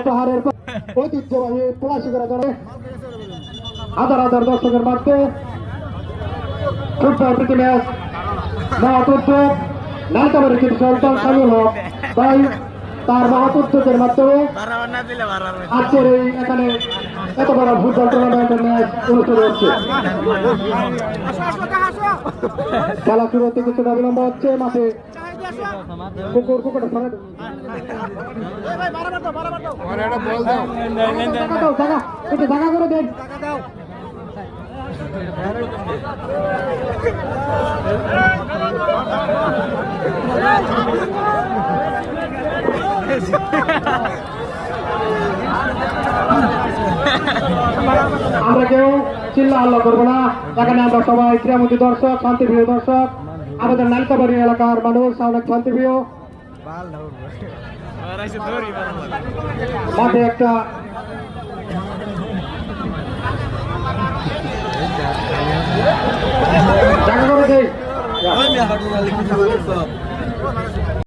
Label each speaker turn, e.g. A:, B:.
A: পাহাড়ের ঐতিহ্যবাহী পলাশিকরা জন্য হাজার হাজার দর্শকের মাঝে ফুটবল প্রীতি ম্যাচ মহৎ উদ্যোগ নালকাবাড়ি কিন্তু সন্তান সামিল হক তাই তার মহৎ উদ্যোগের মাধ্যমে আজকের এই এখানে এত বড় ফুটবল টুর্নামেন্টের ম্যাচ অনুষ্ঠিত হচ্ছে। খেলা শুরু হতে কিছুটা বিলম্ব হচ্ছে। মাঠে কুকুরটা সরে জায়গা করে দেন। আমরা কেউ চিল্লা হাল্লা করবো না। এখানে আমরা সবাই ক্রীড়ামন্ত্রী দর্শক, শান্তিপ্রিয় দর্শক, আমাদের নালকাবাড়ি এলাকার মানুষ অনেক শান্তিপ্রিয়। মাঠে একটা জায়গা করে দেই।